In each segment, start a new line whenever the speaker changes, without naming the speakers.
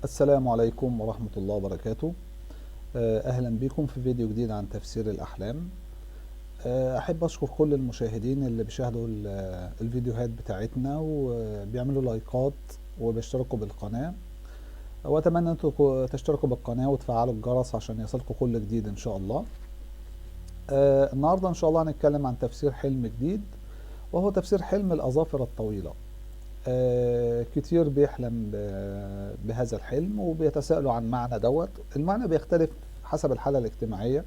السلام عليكم ورحمة الله وبركاته. أهلا بكم في فيديو جديد عن تفسير الأحلام. أحب أشكر كل المشاهدين اللي بيشاهدوا الفيديوهات بتاعتنا وبيعملوا لايكات وبيشتركوا بالقناة، وأتمنى أنتم تشتركوا بالقناة وتفعلوا الجرس عشان يصلكم كل جديد إن شاء الله. النهاردة إن شاء الله هنتكلم عن تفسير حلم جديد، وهو تفسير حلم الأظافر الطويلة. كتير بيحلم بهذا الحلم وبيتساءلوا عن معنى دوت. المعنى بيختلف حسب الحالة الاجتماعية.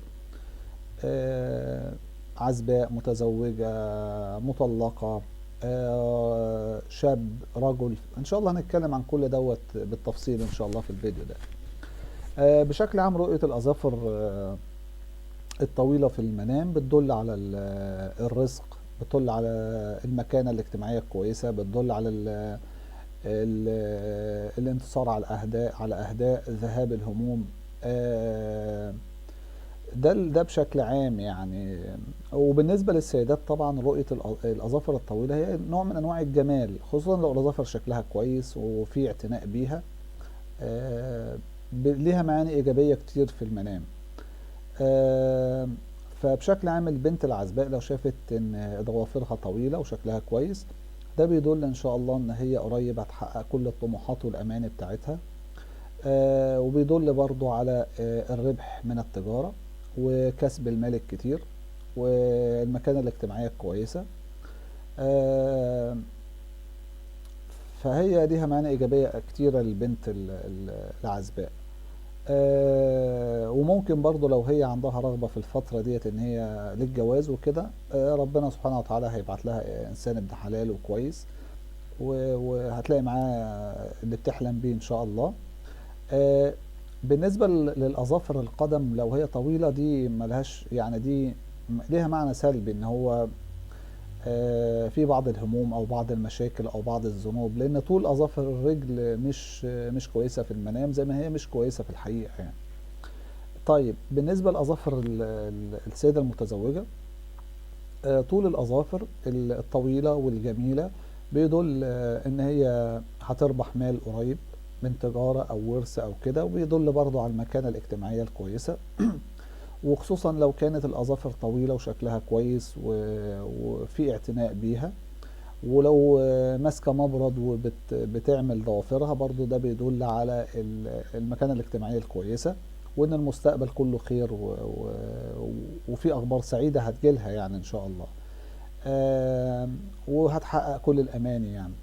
عزباء، متزوجة، مطلقة، شاب، رجل. ان شاء الله هنتكلم عن كل دوت بالتفصيل ان شاء الله في الفيديو ده. بشكل عام رؤية الأظافر الطويلة في المنام بتدل على الرزق، بتدل على المكانة الاجتماعية الكويسة، بتدل على الانتصار على أهداء ذهاب الهموم. ده بشكل عام يعني. وبالنسبة للسيدات طبعا رؤية الأظافر الطويلة هي نوع من أنواع الجمال، خصوصا لو الأظافر شكلها كويس وفي اعتناء بيها. ليها معاني إيجابية كتير في المنام. آه، فبشكل عام البنت العزباء لو شافت ان ضوافرها طويلة وشكلها كويس، ده بيدل ان شاء الله ان هي قريب هتحقق كل الطموحات والاماني بتاعتها. وبيدل برضو على الربح من التجارة وكسب المال الكتير والمكانة الاجتماعية الكويسة. آه، فهي ليها معاني إيجابية كتيرة للبنت العزباء. وممكن برضو لو هي عندها رغبة في الفترة ديت ان هي للجواز وكده، ربنا سبحانه وتعالى هيبعت لها انسان ابن حلال وكويس، وهتلاقي معاه اللي بتحلم بيه ان شاء الله. آه، بالنسبة للأظافر القدم لو هي طويلة، دي ملهاش يعني، دي ليها معنى سلبي، ان هو في بعض الهموم او بعض المشاكل او بعض الذنوب، لان طول اظافر الرجل مش كويسة في المنام زي ما هي مش كويسة في الحقيقة يعني. طيب بالنسبة لأظافر السيدة المتزوجة، طول الأظافر الطويلة والجميلة بيدل إن هي هتربح مال قريب من تجارة أو ورث أو كده، وبيدل برضو على المكانة الاجتماعية الكويسة. وخصوصا لو كانت الأظافر طويلة وشكلها كويس وفي اعتناء بيها، ولو ماسكة مبرد وبتعمل ضوافرها، برضو ده بيدل على المكانة الاجتماعية الكويسة، وان المستقبل كله خير وفي اخبار سعيدة هتجيلها يعني ان شاء الله. وهتحقق كل الاماني يعني.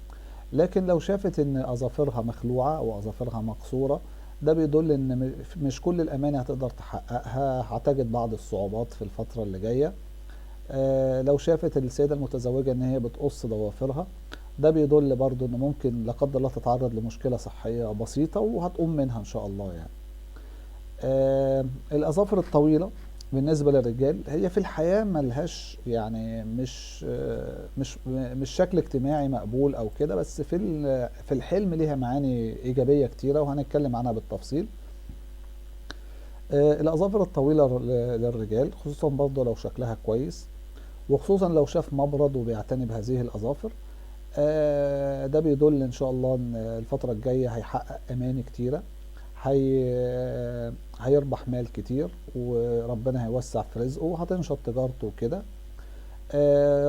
لكن لو شافت ان اظافرها مخلوعة او اظافرها مقصورة، ده بيدل ان مش كل الاماني هتقدر تحققها، هتجد بعض الصعوبات في الفترة اللي جاية. لو شافت السيدة المتزوجة ان هي بتقص ضوافرها، ده بيدل برضو ان ممكن لا قدر الله تتعرض لمشكلة صحية بسيطة وهتقوم منها ان شاء الله يعني. الأظافر الطويلة بالنسبة للرجال هي في الحياة ملهاش يعني، مش شكل اجتماعي مقبول أو كده، بس في الحلم ليها معاني إيجابية كتيرة وهنتكلم عنها بالتفصيل. الأظافر الطويلة للرجال خصوصا برضه لو شكلها كويس، وخصوصا لو شاف مبرد وبيعتني بهذه الأظافر، ده بيدل إن شاء الله إن الفترة الجاية هيحقق أماني كتيرة، هيربح مال كتير، وربنا هيوسع في رزقه وهتنشط تجارته وكده.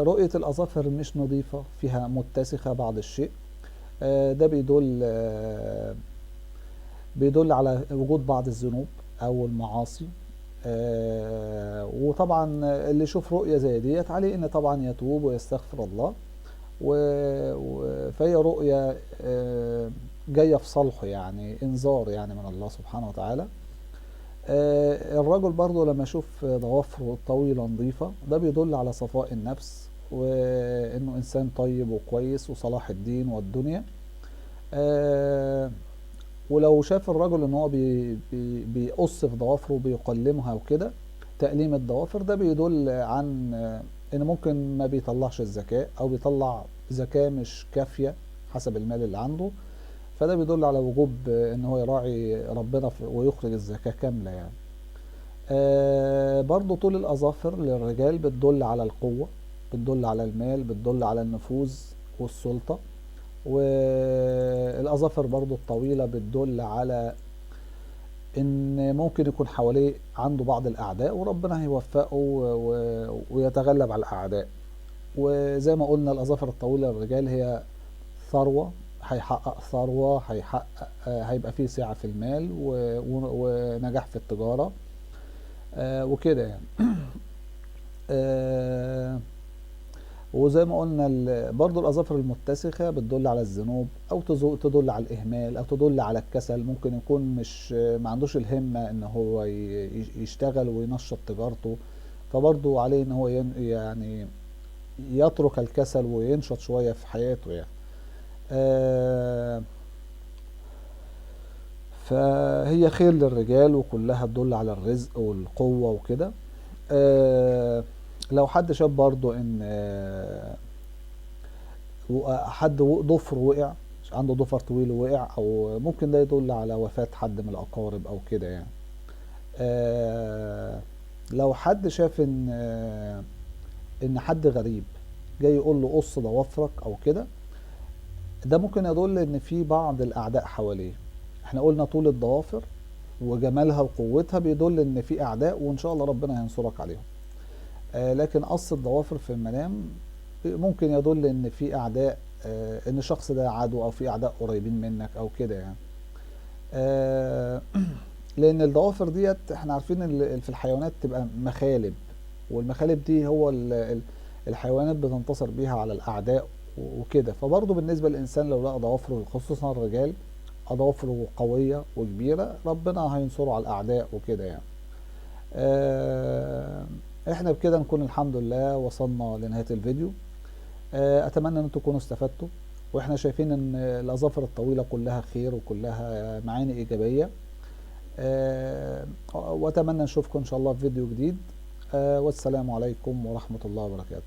رؤية الأظافر مش نظيفة، فيها متسخة بعض الشيء. ده بيدل على وجود بعض الذنوب أو المعاصي. وطبعا اللي يشوف رؤية زي ديت عليه إن طبعا يتوب ويستغفر الله. فهي رؤية جاية في صالحه يعني، إنذار يعني من الله سبحانه وتعالى. الرجل برضو لما يشوف ضوافره طويلة نظيفة، ده بيدل على صفاء النفس وإنه إنسان طيب وكويس وصلاح الدين والدنيا. ولو شاف الرجل إن هو بيقص في ضوافره وبيقلمها وكده، تقليم الضوافر ده بيدل عن إن ممكن ما بيطلعش الزكاة أو بيطلع زكاة مش كافية حسب المال اللي عنده، فده بيدل على وجوب إن هو يراعي ربنا ويخرج الزكاة كاملة يعني. برضو طول الأظافر للرجال بتدل على القوة، بتدل على المال، بتدل على النفوذ والسلطة. والأظافر برضو الطويلة بتدل على ان ممكن يكون حواليه عنده بعض الاعداء، وربنا هيوفقه ويتغلب على الاعداء. وزي ما قلنا الاظافر الطويله للرجال هي ثروه، هيحقق ثروه، هيحقق هيبقى فيه سعه في المال ونجاح في التجاره وكده يعني. آه، وزي ما قلنا برضو الأظافر المتسخة بتدل على الذنوب، أو تدل على الإهمال، أو تدل على الكسل. ممكن يكون مش ما عندوش الهمة إن هو يشتغل وينشط تجارته، فبرضو عليه إن هو يعني يترك الكسل وينشط شوية في حياته يعني. آه، فهي خير للرجال، وكلها تدل على الرزق والقوة وكده. لو حد شاف برضو إن حد ضفر وقع، عنده ضفر طويل ووقع، او ممكن ده يدل على وفاة حد من الاقارب او كده يعني. آه لو حد شاف ان حد غريب جاي يقول له قص ضوافرك او كده، ده ممكن يدل ان في بعض الاعداء حواليه. احنا قلنا طول الضوافر وجمالها وقوتها بيدل ان في اعداء، وان شاء الله ربنا هينصرك عليهم. لكن قص الضوافر في المنام ممكن يدل ان في اعداء، ان الشخص ده عدو، او في اعداء قريبين منك او كده يعني. آه، لان الضوافر ديت احنا عارفين في الحيوانات تبقى مخالب، والمخالب دي هو الحيوانات بتنتصر بيها على الاعداء وكده. فبرضه بالنسبه للانسان لو لقى ضوافره، خصوصا الرجال، ضوافره قويه وكبيره، ربنا هينصره على الاعداء وكده يعني. آه، احنا بكده نكون الحمد لله وصلنا لنهايه الفيديو. اتمنى ان انتم تكونوا استفدتوا، واحنا شايفين ان الاظافر الطويله كلها خير وكلها معاني ايجابيه. واتمنى نشوفكم ان شاء الله في فيديو جديد. والسلام عليكم ورحمه الله وبركاته.